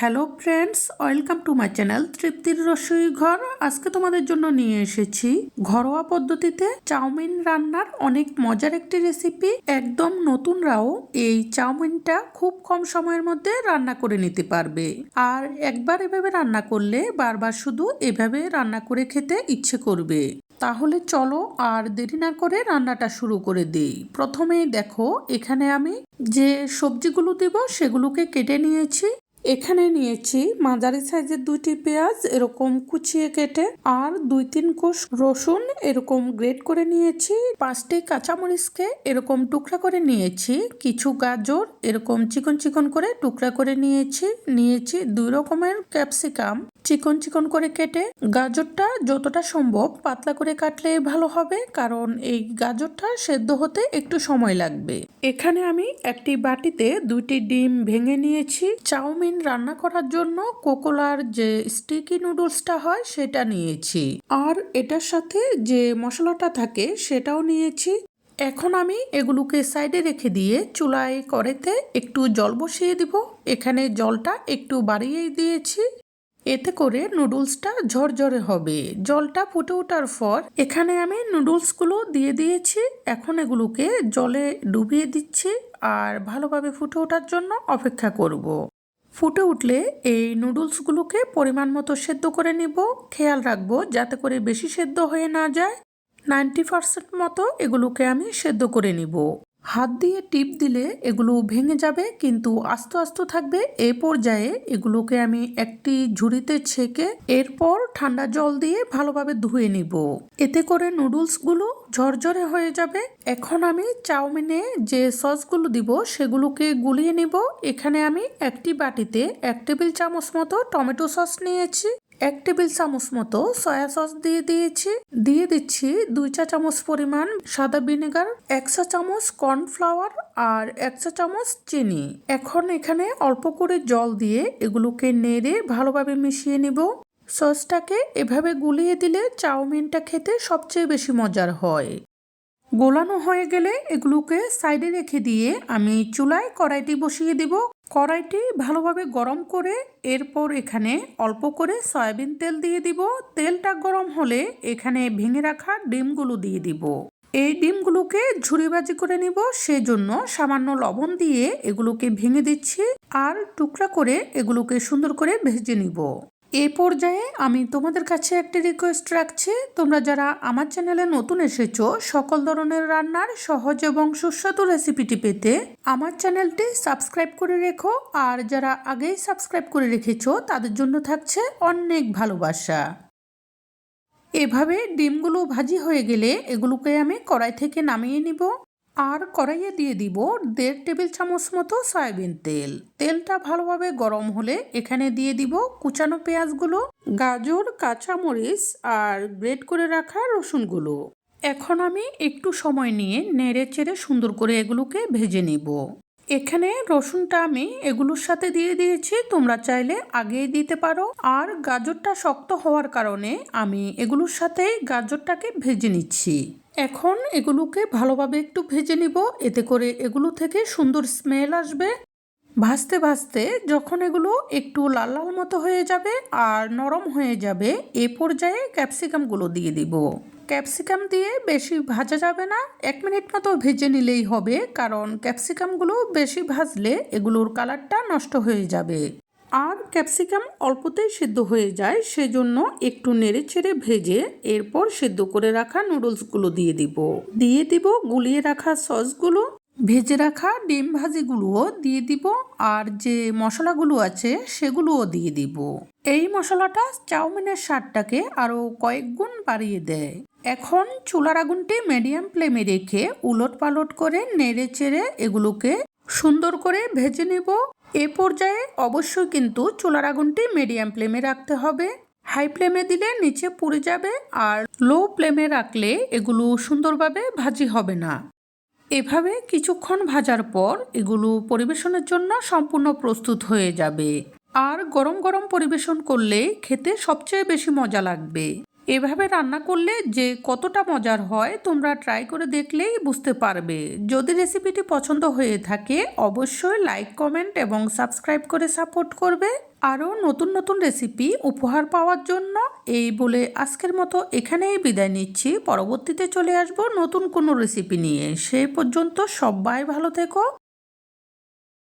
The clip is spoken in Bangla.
Hello friends, welcome to my channel তৃপ্তির রসোই ঘর। আজকে তোমাদের জন্য নিয়ে এসেছি ঘরোয়া পদ্ধতিতে চাউমিন রান্নার অনেক মজার একটি রেসিপি। একদম নতুনরাও এই চাউমিনটা খুব কম সময়ের মধ্যে রান্না করে নিতে পারবে, আর একবার এভাবে রান্না করলে বারবার শুধু এভাবে রান্না করে খেতে ইচ্ছে করবে। তাহলে চলো আর দেরি না করে রান্নাটা শুরু করে দিই। প্রথমেই দেখো, এখানে আমি যে সবজিগুলো দিব সেগুলোকে কেটে নিয়েছি। এখানে নিয়েছি মাঝারি সাইজের 2টি পেঁয়াজ এরকম কুচিয়ে কেটে, আর 2-3 কোষ রসুন এরকম গ্রেট করে নিয়েছি। 5টি কাঁচামরিচকে এরকম টুকরা করে নিয়েছি। কিছু গাজর এরকম চিকন চিকন করে টুকরা করে নিয়েছি। 2 রকমের ক্যাপসিকাম চিকন চিকন করে কেটে। গাজরটা যতটা সম্ভব পাতলা করে কাটলে ভালো হবে, কারণ এই গাজরটা সেদ্ধ হতে একটু সময় লাগবে। এখানে আমি একটি বাটিতে 2টি ডিম ভেঙে নিয়েছি। চাউমিন রান্না করার জন্য কোকোলার যে স্টিকি নুডলসটা হয় সেটা নিয়েছি, আর এটার সাথে যে মশলাটা থাকে সেটাও নিয়েছি। এখন আমি এগুলোকে সাইডে রেখে দিয়ে চুলায় কড়াইতে একটু জল বসিয়ে দিব। এখানে জলটা একটু বাড়িয়েই দিয়েছি, এতে করে নুডলসটা ঝরঝরে হবে। জলটা ফুটে ওঠার পর এখানে আমি নুডলসগুলো দিয়ে দিয়েছি। এখন এগুলোকে জলে ডুবিয়ে দিচ্ছি আর ভালোভাবে ফুটে ওঠার জন্য অপেক্ষা করব। ফুটে উঠলে এই নুডলসগুলোকে পরিমাণ মতো সেদ্ধ করে নিব। খেয়াল রাখবো যাতে করে বেশি সেদ্ধ হয়ে না যায়। 90% মতো এগুলোকে আমি সেদ্ধ করে নিব। হাত দিয়ে টিপ দিলে এগুলো ভেঙে যাবে, কিন্তু আস্তে আস্তে থাকবে। এই পর্যায়ে এগুলোকে আমি একটি ঝুড়িতে ছেঁকে এরপর ঠান্ডা জল দিয়ে ভালোভাবে ধুয়ে নিব। এতে করে নুডলসগুলো ঝরঝরে হয়ে যাবে। এখন আমি চাউমিনে যে সসগুলো দিব সেগুলোকে গুলিয়ে নিব। এখানে আমি একটি বাটিতে 1 টেবিল চামচ মতো টমেটো সস নিয়েছি। 1 টেবিল চামচ মতো সয়া সস দিয়ে দিচ্ছি 2 চা চামচ পরিমাণ সাদা ভিনেগার, 1 চা চামচ কর্নফ্লাওয়ার আর 1 চা চামচ চিনি। এখন এখানে অল্প করে জল দিয়ে এগুলোকে নেড়ে ভালোভাবে মিশিয়ে নিব। সসটাকে এভাবে গুলিয়ে দিলে চাউমিনটা খেতে সবচেয়ে বেশি মজার হয়। গোলানো হয়ে গেলে এগুলোকে সাইডে রেখে দিয়ে আমি চুলায় কড়াইটি বসিয়ে দিব। কড়াইটি ভালোভাবে গরম করে এরপর এখানে অল্প করে সয়াবিন তেল দিয়ে দিব। তেলটা গরম হলে এখানে ভেঙে রাখা ডিমগুলো দিয়ে দিব। এই ডিমগুলোকে ঝুরিবাজি করে নিব, সেজন্য সামান্য লবণ দিয়ে এগুলোকে ভেঙে দিচ্ছি আর টুকরা করে এগুলোকে সুন্দর করে ভেজে নিব। এই পর্যায়ে আমি তোমাদের কাছে একটি রিকোয়েস্ট রাখছি, তোমরা যারা আমার চ্যানেলে নতুন এসেছো, সকল ধরনের রান্নার সহজ এবং সুস্বাদু রেসিপিটি পেতে আমার চ্যানেলটি সাবস্ক্রাইব করে রেখো, আর যারা আগেই সাবস্ক্রাইব করে রেখেছো তাদের জন্য থাকছে অনেক ভালোবাসা। এভাবে ডিমগুলো ভাজি হয়ে গেলে এগুলোকে আমি কড়াই থেকে নামিয়ে নিব, আর কড়াইয়ে দিয়ে দিব 1.5 টেবিল চামচ মতো সয়াবিন তেল। তেলটা ভালোভাবে গরম হলে এখানে দিয়ে দিব কুচানো পেঁয়াজগুলো, গাজর, কাঁচামরিচ আর গ্রেট করে রাখা রসুনগুলো। এখন আমি একটু সময় নিয়ে নেড়ে চেড়ে সুন্দর করে এগুলোকে ভেজে নিব। এখানে রসুনটা আমি এগুলোর সাথে দিয়ে দিয়েছি, তোমরা চাইলে আগেই দিতে পারো। আর গাজরটা শক্ত হওয়ার কারণে আমি এগুলোর সাথেই গাজরটাকে ভেজে নিচ্ছি। এখন এগুলোকে ভালোভাবে একটু ভেজে নিব, এতে করে এগুলো থেকে সুন্দর স্মেল আসবে। ভাজতে ভাজতে যখন এগুলো একটু লাল লাল মতো হয়ে যাবে আর নরম হয়ে যাবে, এ পর্যায়ে ক্যাপসিকামগুলো দিয়ে দিব। ক্যাপসিকাম দিয়ে বেশি ভাজা যাবে না, 1 মিনিট মতো ভেজে নিলেই হবে, কারণ ক্যাপসিকামগুলো বেশি ভাজলে এগুলোর কালারটা নষ্ট হয়ে যাবে। আর ক্যাপসিকাম অল্পতেই সেদ্ধ হয়ে যায়, সেজন্য একটু নেড়ে চেড়ে ভেজে এরপর সেদ্ধ করে রাখা নুডলসগুলো দিয়ে দিব গুলিয়ে রাখা সসগুলো, ভেজে রাখা ডিম ভাজিগুলোও দিয়ে দিব, আর যে মশলাগুলো আছে সেগুলোও দিয়ে দিব। এই মশলাটা চাউমিনের স্বাদটাকে আরো কয়েক গুণ বাড়িয়ে দেয়। এখন চুলার আগুনটি মিডিয়াম ফ্লেমে রেখে উলট পালট করে নেড়ে চেড়ে এগুলোকে সুন্দর করে ভেজে নেব। এ পর্যায়ে অবশ্যই কিন্তু চুলার আগুনটি মিডিয়াম ফ্লেমে রাখতে হবে। হাই ফ্লেমে দিলে নিচে পুড়ে যাবে, আর লো ফ্লেমে রাখলে এগুলো সুন্দরভাবে ভাজি হবে না। এভাবে কিছুক্ষণ ভাজার পর এগুলো পরিবেশনের জন্য সম্পূর্ণ প্রস্তুত হয়ে যাবে, আর গরম গরম পরিবেশন করলে খেতে সবচেয়ে বেশি মজা লাগবে। এভাবে রান্না করলে যে কতটা মজার হয় তোমরা ট্রাই করে দেখলেই বুঝতে পারবে। যদি রেসিপিটি পছন্দ হয়ে থাকে অবশ্যই লাইক, কমেন্ট এবং সাবস্ক্রাইব করে সাপোর্ট করবে। আরও নতুন নতুন রেসিপি উপহার পাওয়ার জন্য এই বলে আজকের মতো এখানেই বিদায় নিচ্ছি। পরবর্তীতে চলে আসবো নতুন কোনো রেসিপি নিয়ে। সেই পর্যন্ত সবাই ভালো থেকো।